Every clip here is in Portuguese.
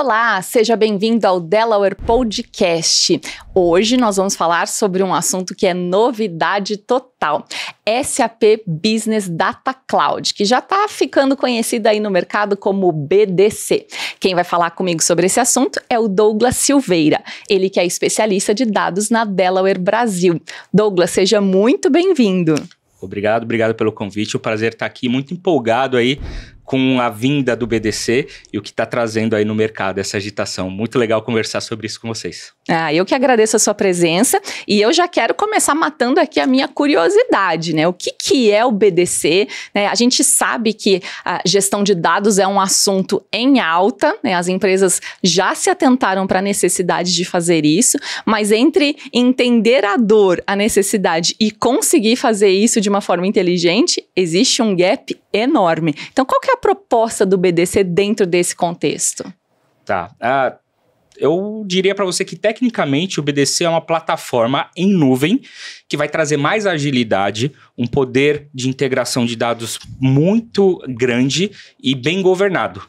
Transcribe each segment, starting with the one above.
Olá, seja bem-vindo ao Delaware Podcast. Hoje nós vamos falar sobre um assunto que é novidade total. SAP Business Data Cloud, que já está ficando conhecida aí no mercado como BDC. Quem vai falar comigo sobre esse assunto é o Douglas Silveira, ele que é especialista de dados na Delaware Brasil. Douglas, seja muito bem-vindo. Obrigado pelo convite, o prazer estar aqui, muito empolgado aí com a vinda do BDC e o que está trazendo aí no mercado, essa agitação. Muito legal conversar sobre isso com vocês. Eu que agradeço a sua presença e eu já quero começar matando aqui a minha curiosidade, né? O que é o BDC? Né? A gente sabe que a gestão de dados é um assunto em alta, né? As empresas já se atentaram para a necessidade de fazer isso, mas entre entender a dor, a necessidade e conseguir fazer isso de uma forma inteligente, existe um gap enorme. Então, qual que é a proposta do BDC dentro desse contexto? Tá. Eu diria para você que, tecnicamente, o BDC é uma plataforma em nuvem que vai trazer mais agilidade, um poder de integração de dados muito grande e bem governado.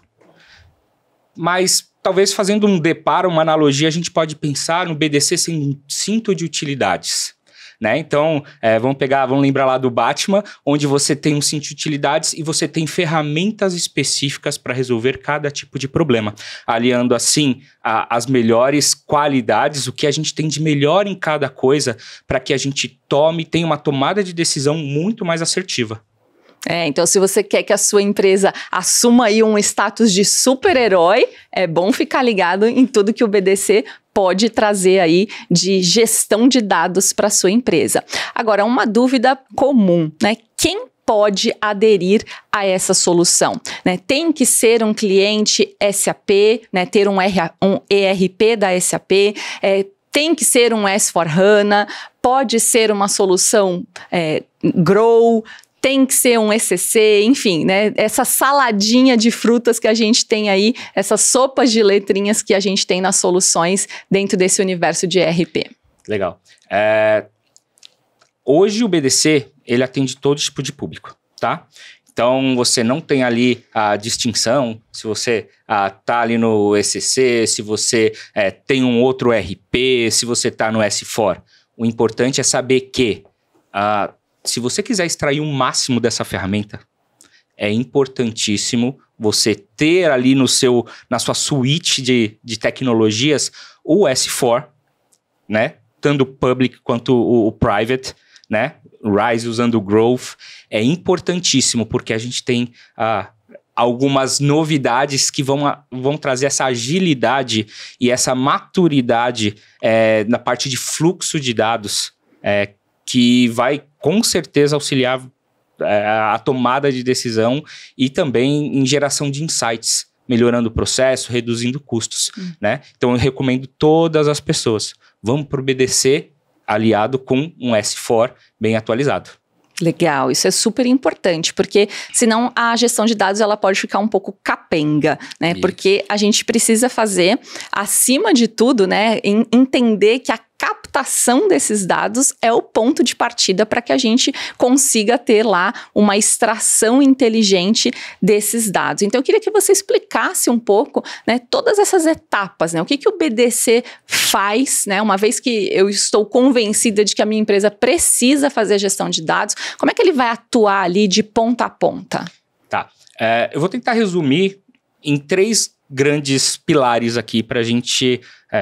Mas, talvez fazendo um deparo, uma analogia, a gente pode pensar no BDC sendo um cinto de utilidades. Né? Então, vamos lembrar lá do Batman, onde você tem um cinto de utilidades e você tem ferramentas específicas para resolver cada tipo de problema, aliando assim as melhores qualidades, o que a gente tem de melhor em cada coisa, para que a gente tenha uma tomada de decisão muito mais assertiva. Então se você quer que a sua empresa assuma aí um status de super-herói, é bom ficar ligado em tudo que o BDC pode trazer aí de gestão de dados para a sua empresa. Agora, uma dúvida comum, né? Quem pode aderir a essa solução? Né? Tem que ser um cliente SAP, né? Ter um ERP da SAP, tem que ser um S/4HANA, pode ser uma solução Grow, tem que ser um ECC, enfim, né? Essa saladinha de frutas que a gente tem aí, essas sopas de letrinhas que a gente tem nas soluções dentro desse universo de ERP. Legal. Hoje o BDC, ele atende todo tipo de público, tá? Então, você não tem ali a distinção, se você tá ali no ECC, se você tem um outro ERP, se você tá no S4. O importante é saber que se você quiser extrair o máximo dessa ferramenta, é importantíssimo você ter ali na sua suite de tecnologias o S4, né? Tanto o public quanto o private, né? Rise usando o Growth. É importantíssimo porque a gente tem algumas novidades que vão trazer essa agilidade e essa maturidade na parte de fluxo de dados, que vai com certeza auxiliar a tomada de decisão e também em geração de insights, melhorando o processo, reduzindo custos, né? Então eu recomendo todas as pessoas, vamos para o BDC aliado com um S4 bem atualizado. Legal, isso é super importante, porque senão a gestão de dados ela pode ficar um pouco capenga, né? Isso. Porque a gente precisa fazer, acima de tudo, né, entender que a captação desses dados é o ponto de partida para que a gente consiga ter lá uma extração inteligente desses dados. Então, eu queria que você explicasse um pouco, né, todas essas etapas, né? O que o BDC faz, né? Uma vez que eu estou convencida de que a minha empresa precisa fazer gestão de dados, como é que ele vai atuar ali de ponta a ponta? Tá. Eu vou tentar resumir em 3 grandes pilares aqui para a gente...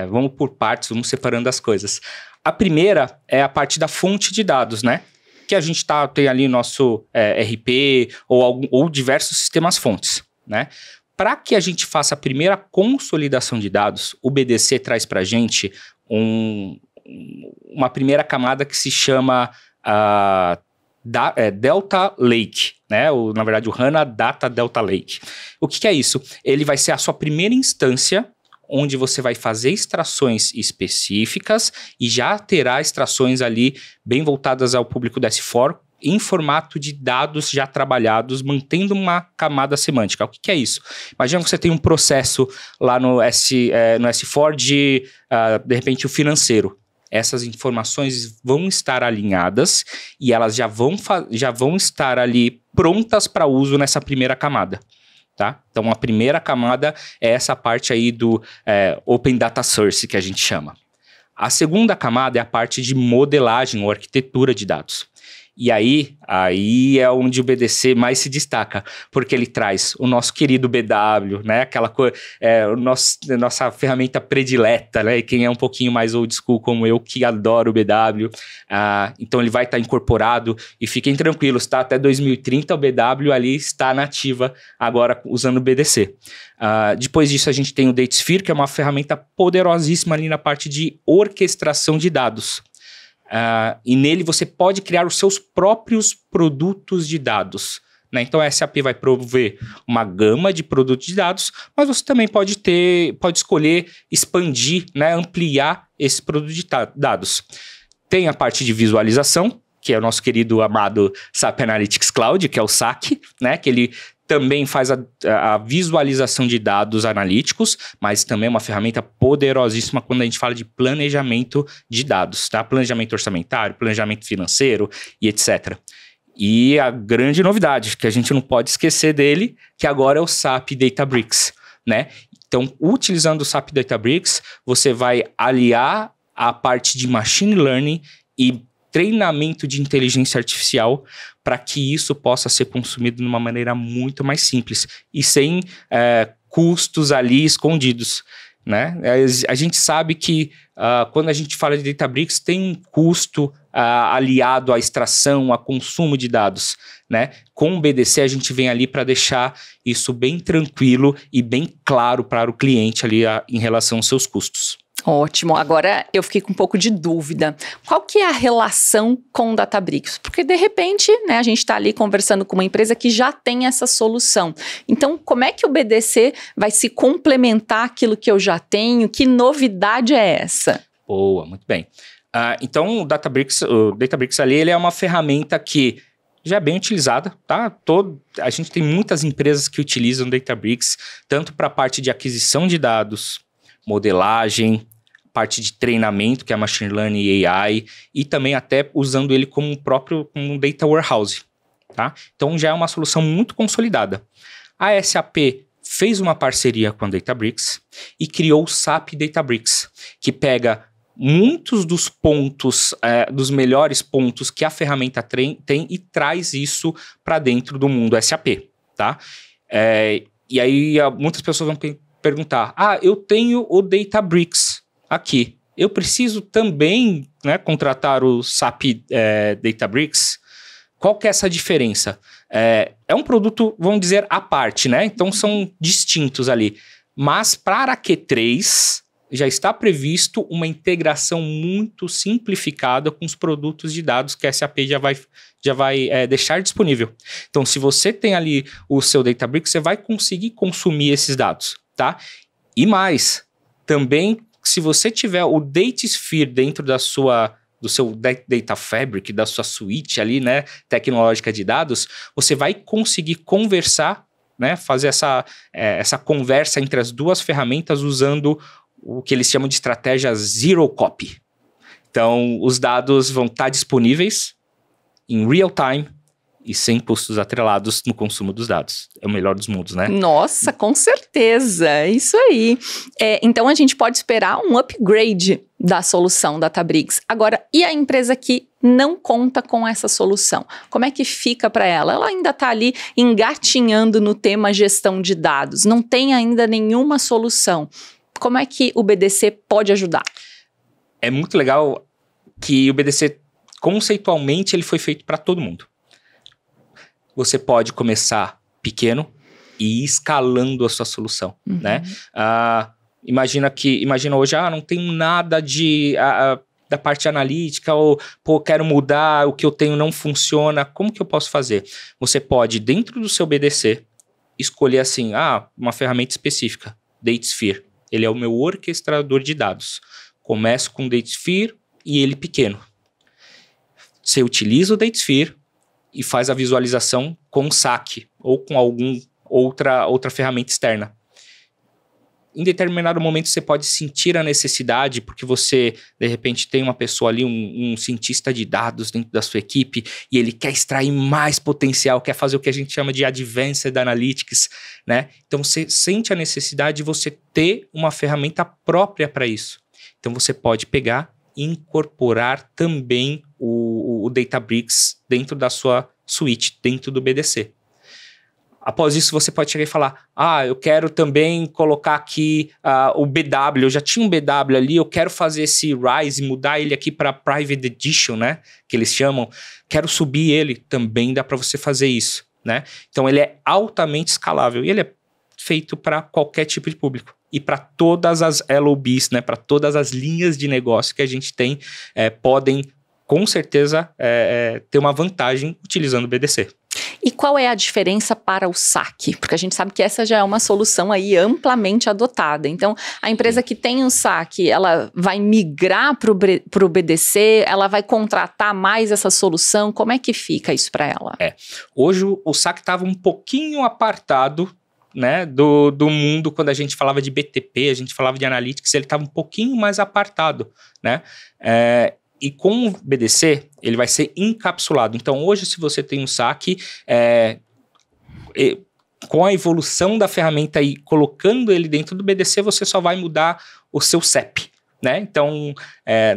vamos por partes, vamos separando as coisas. A primeira é a parte da fonte de dados, né? Que a gente tem ali nosso RP ou diversos sistemas fontes, né? Para que a gente faça a primeira consolidação de dados, o BDC traz para a gente uma primeira camada que se chama Delta Lake, né? Na verdade, o HANA Data Delta Lake. O que é isso? Ele vai ser a sua primeira instância onde você vai fazer extrações específicas e já terá extrações ali bem voltadas ao público do S4 em formato de dados já trabalhados, mantendo uma camada semântica. O que é isso? Imagina que você tem um processo lá no S4 de repente, o financeiro. Essas informações vão estar alinhadas e elas já vão estar ali prontas para uso nessa primeira camada. tá? Então, a primeira camada é essa parte aí do Open Data Source, que a gente chama. A segunda camada é a parte de modelagem ou arquitetura de dados. E aí é onde o BDC mais se destaca, porque ele traz o nosso querido BW, né? Aquela coisa, nossa ferramenta predileta, né? E quem é um pouquinho mais old school como eu, que adora o BW, então ele vai estar incorporado e fiquem tranquilos, tá? Até 2030 o BW ali está nativa agora usando o BDC. Depois disso a gente tem o DataSphere, que é uma ferramenta poderosíssima ali na parte de orquestração de dados. E nele você pode criar os seus próprios produtos de dados, né? Então a SAP vai prover uma gama de produtos de dados, mas você também pode escolher expandir, né? Ampliar esse produto de dados. Tem a parte de visualização, que é o nosso querido amado SAP Analytics Cloud, que é o SAC, né? Que ele também faz a visualização de dados analíticos, mas também é uma ferramenta poderosíssima quando a gente fala de planejamento de dados, tá? Planejamento orçamentário, planejamento financeiro e etc. E a grande novidade, que a gente não pode esquecer dele, que agora é o SAP Databricks, né? Então, utilizando o SAP Databricks, você vai aliar a parte de machine learning e treinamento de inteligência artificial para que isso possa ser consumido de uma maneira muito mais simples e sem custos ali escondidos, né? A gente sabe que quando a gente fala de Databricks tem um custo aliado à extração, a consumo de dados, né? Com o BDC a gente vem ali para deixar isso bem tranquilo e bem claro para o cliente ali em relação aos seus custos. Ótimo. Agora eu fiquei com um pouco de dúvida. Qual que é a relação com o Databricks? Porque de repente, né, a gente está ali conversando com uma empresa que já tem essa solução. Então, como é que o BDC vai se complementar aquilo que eu já tenho? Que novidade é essa? Boa, muito bem. Então, o Databricks ali, ele é uma ferramenta que já é bem utilizada, tá? A gente tem muitas empresas que utilizam o Databricks, tanto para a parte de aquisição de dados, modelagem, parte de treinamento, que é Machine Learning e AI, e também até usando ele como um Data Warehouse, tá? Então já é uma solução muito consolidada. A SAP fez uma parceria com a Databricks e criou o SAP Databricks, que pega muitos dos pontos, dos melhores pontos que a ferramenta tem e traz isso para dentro do mundo SAP, tá? E aí muitas pessoas vão perguntar, eu tenho o Databricks aqui, eu preciso também, né, contratar o SAP Databricks? Qual que é essa diferença? É um produto, vamos dizer, à parte, né? Então são distintos ali. Mas para a Q3 já está previsto uma integração muito simplificada com os produtos de dados que a SAP já vai deixar disponível. Então, se você tem ali o seu Databricks, você vai conseguir consumir esses dados, tá? E mais, também, se você tiver o DataSphere dentro do seu Data Fabric, da sua suíte ali, né, tecnológica de dados, você vai conseguir conversar, né, fazer essa conversa entre as duas ferramentas usando o que eles chamam de estratégia Zero Copy. Então, os dados vão estar disponíveis em real time e sem custos atrelados no consumo dos dados. É o melhor dos mundos, né? Nossa, com certeza, isso aí. Então, a gente pode esperar um upgrade da solução Databricks. Agora, e a empresa que não conta com essa solução? Como é que fica para ela? Ela ainda está ali engatinhando no tema gestão de dados, não tem ainda nenhuma solução. Como é que o BDC pode ajudar? É muito legal que o BDC, conceitualmente, ele foi feito para todo mundo. Você pode começar pequeno e ir escalando a sua solução, né? Imagina hoje, não tenho nada da parte analítica, ou, quero mudar, o que eu tenho não funciona, como que eu posso fazer? Você pode, dentro do seu BDC, escolher assim, uma ferramenta específica, DataSphere. Ele é o meu orquestrador de dados. Começo com o DataSphere e ele pequeno. Você utiliza o DataSphere e faz a visualização com o SAC ou com alguma outra ferramenta externa. em determinado momento você pode sentir a necessidade, porque você, de repente, tem uma pessoa ali, um cientista de dados dentro da sua equipe, e ele quer extrair mais potencial, quer fazer o que a gente chama de Advanced Analytics, né? Então você sente a necessidade de você ter uma ferramenta própria para isso. Então você pode pegar e incorporar também o Databricks dentro da sua suite, dentro do BDC. Após isso, você pode chegar e falar, eu quero também colocar aqui o BW, eu já tinha um BW ali, eu quero fazer esse Rise, mudar ele aqui para Private Edition, né, que eles chamam, quero subir ele, também dá para você fazer isso, né? Então, ele é altamente escalável e ele é feito para qualquer tipo de público e para todas as LOBs, né, para todas as linhas de negócio que a gente tem, podem, com certeza, ter uma vantagem utilizando o BDC. E qual é a diferença para o saque? Porque a gente sabe que essa já é uma solução aí amplamente adotada. Então, a empresa que tem um saque, ela vai migrar para o BDC? Ela vai contratar mais essa solução? Como é que fica isso para ela? Hoje o saque estava um pouquinho apartado, né, do mundo. Quando a gente falava de BTP, a gente falava de Analytics, ele estava um pouquinho mais apartado, né? E com o BDC, ele vai ser encapsulado. Então, hoje, se você tem um saque, com a evolução da ferramenta e colocando ele dentro do BDC, você só vai mudar o seu CEP, né? Então,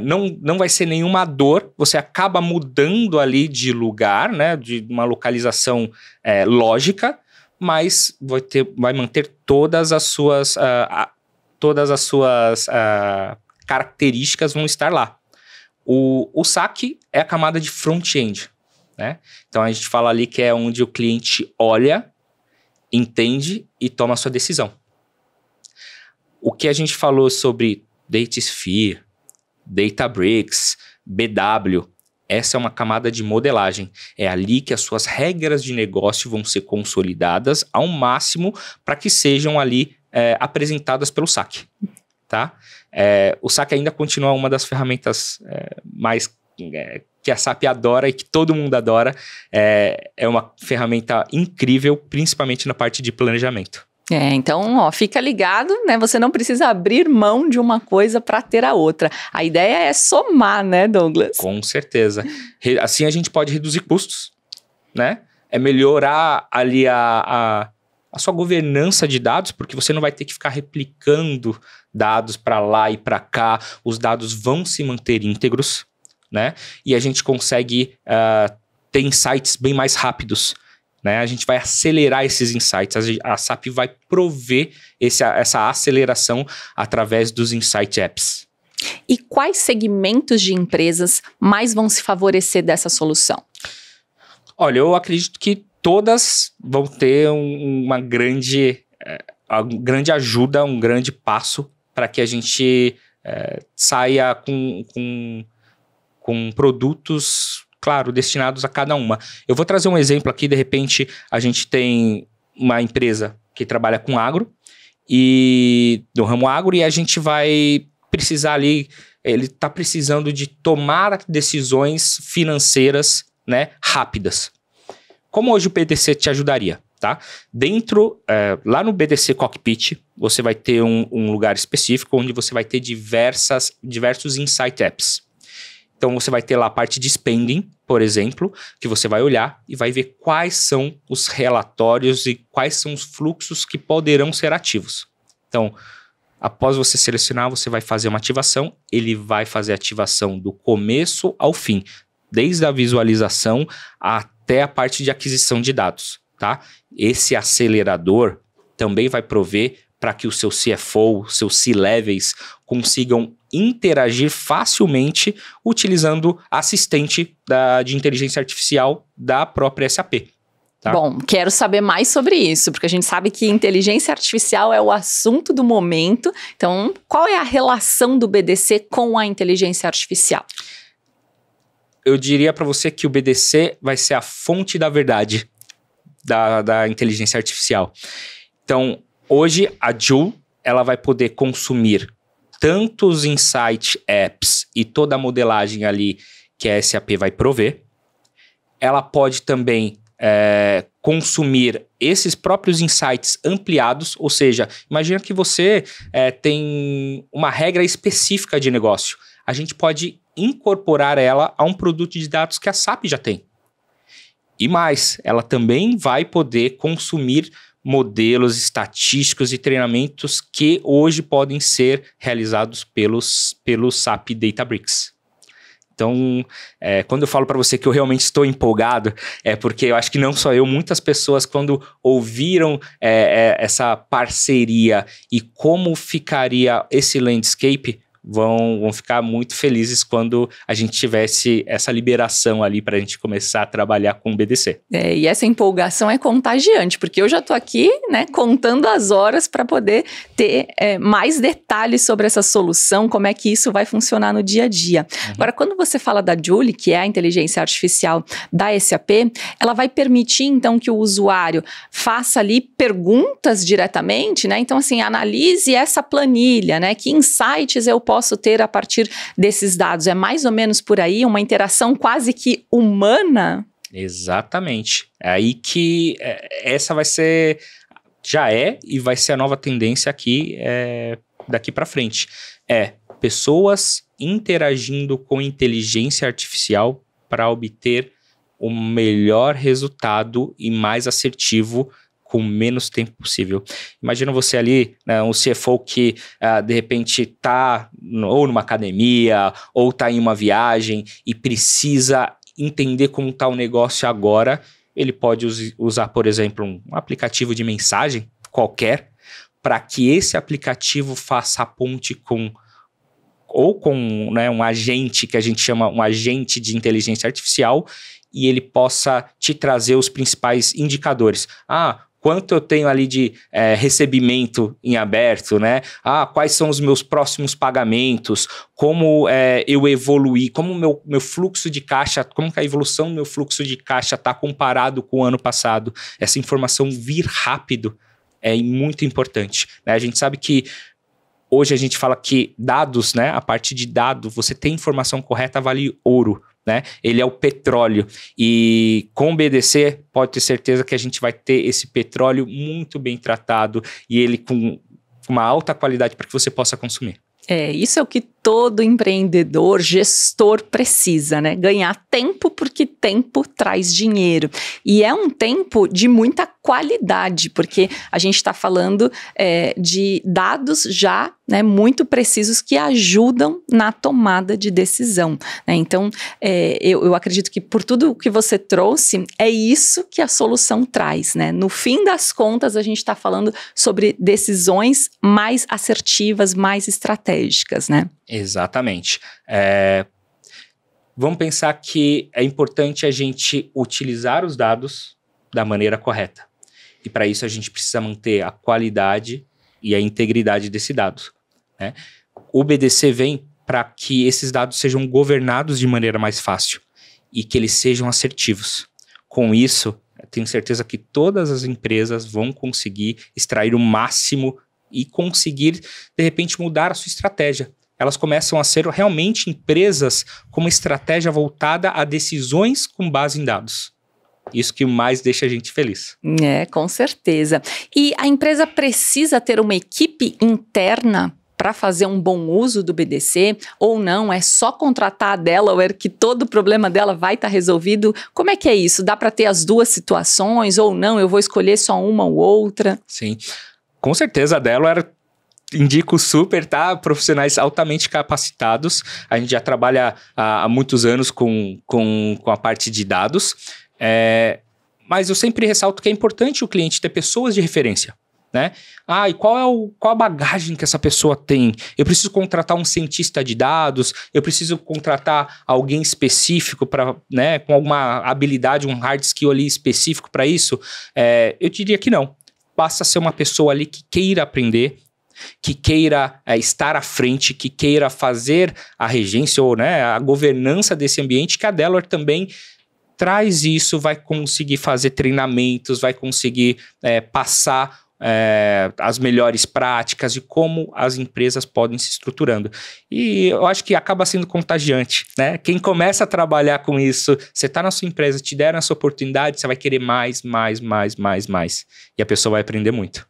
não vai ser nenhuma dor, você acaba mudando ali de lugar, né? De uma localização lógica, mas vai manter todas as suas características vão estar lá. O saque é a camada de front-end, né? Então, a gente fala ali que é onde o cliente olha, entende e toma a sua decisão. O que a gente falou sobre DataSphere, Databricks, BW, essa é uma camada de modelagem. É ali que as suas regras de negócio vão ser consolidadas ao máximo para que sejam ali apresentadas pelo saque, tá? O saque ainda continua uma das ferramentas mais que a SAP adora e que todo mundo adora. É uma ferramenta incrível, principalmente na parte de planejamento. Então, fica ligado, né? Você não precisa abrir mão de uma coisa para ter a outra. A ideia é somar, né, Douglas? Com certeza. Assim a gente pode reduzir custos, né? Melhorar ali a sua governança de dados, porque você não vai ter que ficar replicando dados para lá e para cá. Os dados vão se manter íntegros, né? E a gente consegue ter insights bem mais rápidos, né? A gente vai acelerar esses insights. A SAP vai prover essa aceleração através dos Insight Apps. E quais segmentos de empresas mais vão se favorecer dessa solução? Olha, eu acredito que todas vão ter uma grande ajuda, um grande passo para que a gente saia com produtos, claro, destinados a cada uma. Eu vou trazer um exemplo aqui. De repente, a gente tem uma empresa que trabalha com agro, e do ramo agro, e a gente vai precisar ali, ele está precisando de tomar decisões financeiras, né, rápidas. Como hoje o BDC te ajudaria, tá? Lá no BDC Cockpit, você vai ter um lugar específico onde você vai ter diversos Insight Apps. Então, você vai ter lá a parte de spending, por exemplo, que você vai olhar e vai ver quais são os relatórios e quais são os fluxos que poderão ser ativos. Então, após você selecionar, você vai fazer uma ativação, ele vai fazer a ativação do começo ao fim, desde a visualização até a parte de aquisição de dados, tá? Esse acelerador também vai prover para que o seu CFO, seus C-Levels consigam interagir facilmente utilizando assistente de inteligência artificial da própria SAP. Tá? Bom, quero saber mais sobre isso, porque a gente sabe que inteligência artificial é o assunto do momento. Então, qual é a relação do BDC com a inteligência artificial? Eu diria para você que o BDC vai ser a fonte da verdade da inteligência artificial. Então, hoje a Joule, ela vai poder consumir tanto os Insight Apps e toda a modelagem ali que a SAP vai prover. Ela pode também consumir esses próprios insights ampliados, ou seja, imagina que você tem uma regra específica de negócio. A gente pode incorporar ela a um produto de dados que a SAP já tem. E mais, ela também vai poder consumir modelos estatísticos e treinamentos que hoje podem ser realizados pelos SAP Databricks. Então, quando eu falo para você que eu realmente estou empolgado, é porque eu acho que não só eu, muitas pessoas, quando ouviram essa parceria e como ficaria esse landscape, vão ficar muito felizes quando a gente tivesse essa liberação ali para a gente começar a trabalhar com o BDC. E essa empolgação é contagiante, porque eu já estou aqui, né, contando as horas para poder ter mais detalhes sobre essa solução, como é que isso vai funcionar no dia a dia. Agora, quando você fala da Joule, que é a inteligência artificial da SAP, ela vai permitir, então, que o usuário faça ali perguntas diretamente, né? Então, assim, analise essa planilha, né? Que insights eu posso ter a partir desses dados? É mais ou menos por aí, uma interação quase que humana? Exatamente. É aí que essa vai ser, já e vai ser a nova tendência aqui, daqui para frente. Pessoas interagindo com inteligência artificial para obter o melhor resultado e mais assertivo com menos tempo possível. Imagina você ali, né, um CFO que de repente está ou numa academia ou está em uma viagem e precisa entender como está o negócio agora. Ele pode usar, por exemplo, um aplicativo de mensagem qualquer para que esse aplicativo faça a ponte com um agente que a gente chama um agente de inteligência artificial e ele possa te trazer os principais indicadores. Quanto eu tenho ali de recebimento em aberto, né? Quais são os meus próximos pagamentos, como eu evoluí, como o meu fluxo de caixa, como que a evolução do meu fluxo de caixa está comparado com o ano passado. Essa informação vir rápido é muito importante, né? A gente sabe que hoje a gente fala que dados, né? A parte de dado, você tem informação correta, vale ouro. Né? Ele é o petróleo e com o BDC pode ter certeza que a gente vai ter esse petróleo muito bem tratado e ele com uma alta qualidade para que você possa consumir. Isso é o que todo empreendedor, gestor precisa, né? Ganhar tempo, porque tempo traz dinheiro. E é um tempo de muita qualidade, porque a gente está falando de dados já, né, muito precisos que ajudam na tomada de decisão, né? Então, eu acredito que por tudo que você trouxe, é isso que a solução traz, né? No fim das contas, a gente está falando sobre decisões mais assertivas, mais estratégicas, né? Exatamente. Vamos pensar que é importante a gente utilizar os dados da maneira correta. E para isso a gente precisa manter a qualidade e a integridade desse dado, né? O BDC vem para que esses dados sejam governados de maneira mais fácil e que eles sejam assertivos. Com isso, eu tenho certeza que todas as empresas vão conseguir extrair o máximo e conseguir, de repente, mudar a sua estratégia. Elas começam a ser realmente empresas com uma estratégia voltada a decisões com base em dados. Isso que mais deixa a gente feliz. Com certeza. E a empresa precisa ter uma equipe interna para fazer um bom uso do BDC ou não? É só contratar a Delaware que todo o problema dela vai estar resolvido? Como é que é isso? Dá para ter as duas situações ou não? Eu vou escolher só uma ou outra? Sim, com certeza a Delaware indico super, tá? Profissionais altamente capacitados. A gente já trabalha há muitos anos com a parte de dados. Mas eu sempre ressalto que é importante o cliente ter pessoas de referência, né? E qual a bagagem que essa pessoa tem? Eu preciso contratar um cientista de dados? Eu preciso contratar alguém específico para, né, com alguma habilidade, um hard skill ali específico para isso? Eu diria que não. Basta ser uma pessoa ali que queira aprender, que queira estar à frente, que queira fazer a regência ou, né, a governança desse ambiente, que a Delaware também traz isso, vai conseguir fazer treinamentos, vai conseguir passar as melhores práticas e como as empresas podem se estruturando. E eu acho que acaba sendo contagiante, né? Quem começa a trabalhar com isso, você está na sua empresa, te deram essa oportunidade, você vai querer mais. E a pessoa vai aprender muito.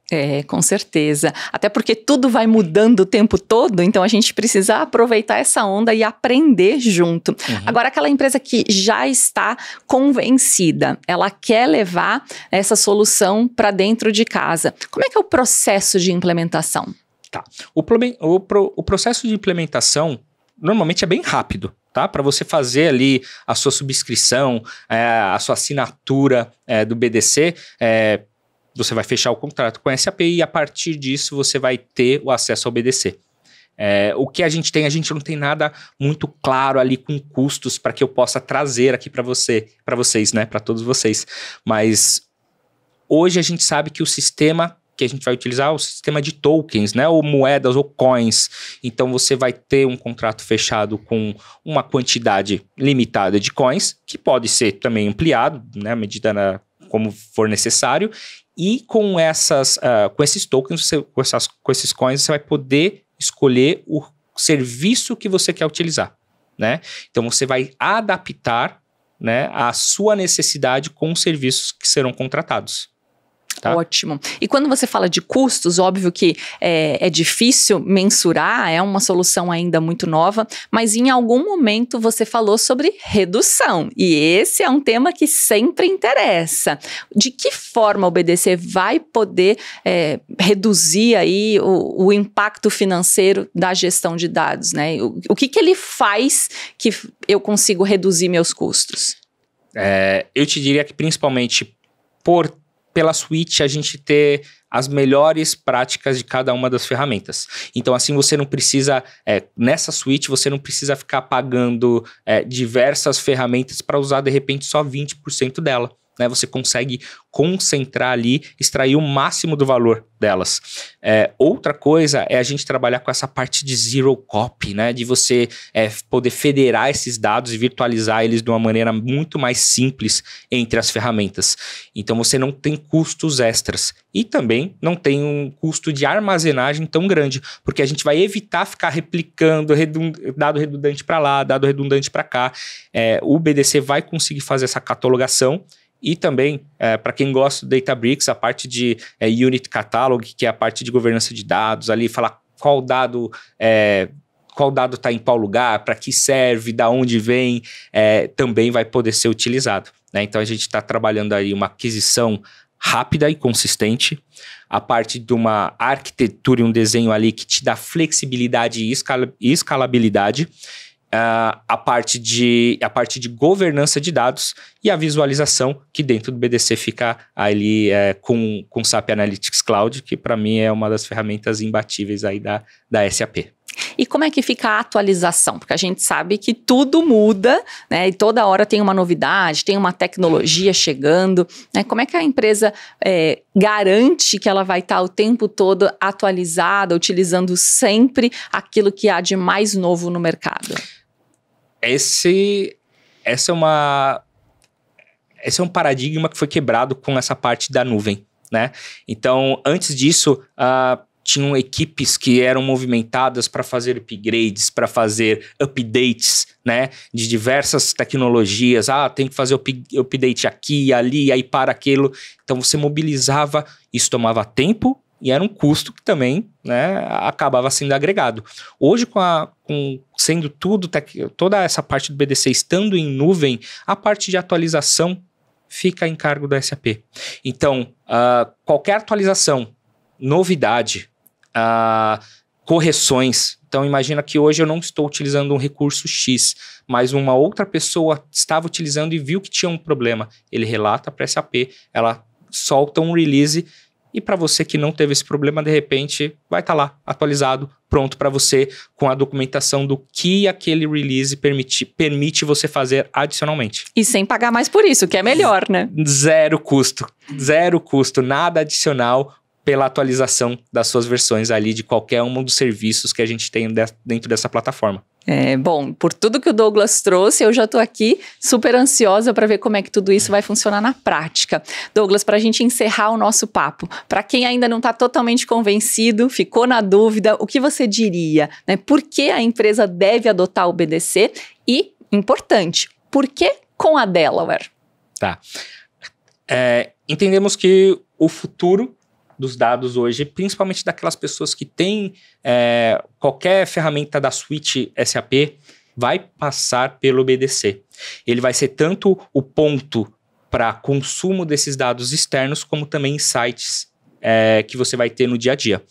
Com certeza. Até porque tudo vai mudando o tempo todo, então a gente precisa aproveitar essa onda e aprender junto. Agora, aquela empresa que já está convencida, ela quer levar essa solução para dentro de casa. Como é que é o processo de implementação? Tá. O processo de implementação normalmente é bem rápido, tá? Para você fazer ali a sua subscrição, a sua assinatura do BDC, você vai fechar o contrato com a SAP e a partir disso você vai ter o acesso ao BDC. O que a gente não tem nada muito claro ali com custos para que eu possa trazer aqui para vocês, né? Para todos vocês. Mas hoje a gente sabe que o sistema que a gente vai utilizar é o sistema de tokens, né? Ou moedas ou coins. Então você vai ter um contrato fechado com uma quantidade limitada de coins, que pode ser também ampliado, né? À medida como for necessário. E com esses tokens, com esses coins, você vai poder escolher o serviço que você quer utilizar, né? Então você vai adaptar, né, a sua necessidade com os serviços que serão contratados. Tá? Ótimo. E quando você fala de custos, óbvio que é difícil mensurar, é uma solução ainda muito nova, mas em algum momento você falou sobre redução, e esse é um tema que sempre interessa. De que forma o BDC vai poder reduzir aí o impacto financeiro da gestão de dados, né? O que ele faz que eu consigo reduzir meus custos? Eu te diria que principalmente pela suite a gente ter as melhores práticas de cada uma das ferramentas. Então assim você não precisa, nessa suite você não precisa ficar pagando diversas ferramentas para usar de repente só 20% dela. Né? Você consegue concentrar ali, extrair o máximo do valor delas. Outra coisa é a gente trabalhar com essa parte de zero copy, né? De você poder federar esses dados e virtualizar eles de uma maneira muito mais simples entre as ferramentas. Então você não tem custos extras e também não tem um custo de armazenagem tão grande, porque a gente vai evitar ficar replicando dado redundante para lá, dado redundante para cá. O BDC vai conseguir fazer essa catalogação. E também, para quem gosta do Databricks, a parte de Unit Catalog, que é a parte de governança de dados, ali falar qual dado está em qual lugar, para que serve, da onde vem, também vai poder ser utilizado. Né? Então a gente está trabalhando aí uma aquisição rápida e consistente, a parte de uma arquitetura e um desenho ali que te dá flexibilidade e escalabilidade, a parte de governança de dados e a visualização que dentro do BDC fica ali com o SAP Analytics Cloud, que para mim é uma das ferramentas imbatíveis aí da SAP. E como é que fica a atualização? Porque a gente sabe que tudo muda, né? E toda hora tem uma novidade, tem uma tecnologia chegando, né? Como é que a empresa garante que ela vai estar o tempo todo atualizada, utilizando sempre aquilo que há de mais novo no mercado? Esse é um paradigma que foi quebrado com essa parte da nuvem, né? Então, antes disso, tinham equipes que eram movimentadas para fazer upgrades, para fazer updates, né? De diversas tecnologias. Tem que fazer update aqui, ali, aí para aquilo. Então, você mobilizava, isso tomava tempo, e era um custo que também, né, acabava sendo agregado. Hoje, sendo toda essa parte do BDC estando em nuvem, a parte de atualização fica em cargo da SAP. Então, qualquer atualização, novidade, correções. Então, imagina que hoje eu não estou utilizando um recurso X, mas uma outra pessoa estava utilizando e viu que tinha um problema. Ele relata para a SAP, ela solta um release. E para você que não teve esse problema, de repente, vai estar lá, atualizado, pronto para você, com a documentação do que aquele release permite você fazer adicionalmente. E sem pagar mais por isso, que é melhor, né? Zero custo, nada adicional pela atualização das suas versões ali de qualquer um dos serviços que a gente tem dentro dessa plataforma. Bom, por tudo que o Douglas trouxe, eu já estou aqui super ansiosa para ver como é que tudo isso vai funcionar na prática. Douglas, para a gente encerrar o nosso papo, para quem ainda não está totalmente convencido, ficou na dúvida, o que você diria? Né? Por que a empresa deve adotar o BDC? E, importante, por que com a Delaware? Tá. Entendemos que o futuro dos dados hoje, principalmente daquelas pessoas que têm qualquer ferramenta da suite SAP, vai passar pelo BDC. Ele vai ser tanto o ponto para consumo desses dados externos, como também insights que você vai ter no dia a dia.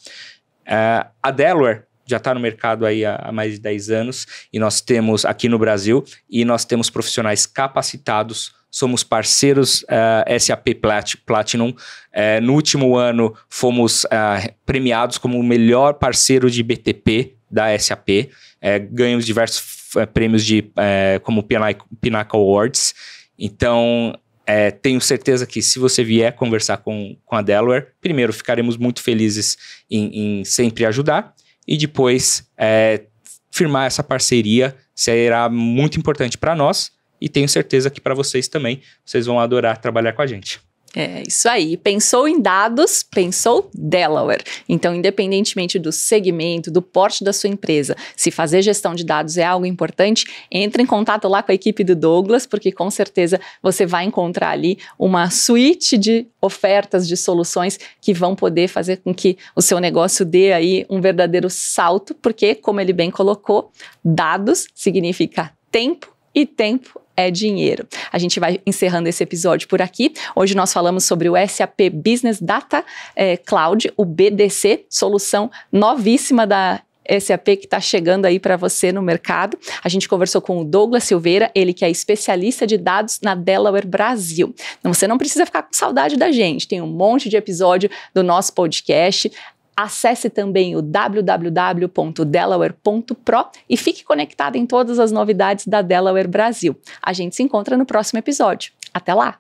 A Delaware já está no mercado aí há mais de 10 anos, e nós temos aqui no Brasil, e nós temos profissionais capacitados. Somos parceiros SAP Platinum. No último ano, fomos premiados como o melhor parceiro de BTP da SAP. Ganhamos diversos prêmios como Pinnacle Awards. Então, tenho certeza que se você vier conversar com a Delaware, primeiro, ficaremos muito felizes em sempre ajudar. E depois, firmar essa parceria será muito importante para nós. E tenho certeza que para vocês também, vocês vão adorar trabalhar com a gente. Isso aí. Pensou em dados, pensou Delaware. Então, independentemente do segmento, do porte da sua empresa, se fazer gestão de dados é algo importante, entre em contato lá com a equipe do Douglas, porque com certeza você vai encontrar ali uma suite de ofertas, de soluções que vão poder fazer com que o seu negócio dê aí um verdadeiro salto, porque, como ele bem colocou, dados significa tempo, e tempo é dinheiro. A gente vai encerrando esse episódio por aqui. Hoje nós falamos sobre o SAP Business Data Cloud, o BDC, solução novíssima da SAP que está chegando aí para você no mercado. A gente conversou com o Douglas Silveira, ele que é especialista de dados na Delaware Brasil. Então, você não precisa ficar com saudade da gente, tem um monte de episódio do nosso podcast. Acesse também o www.delaware.pro e fique conectado em todas as novidades da Delaware Brasil. A gente se encontra no próximo episódio. Até lá!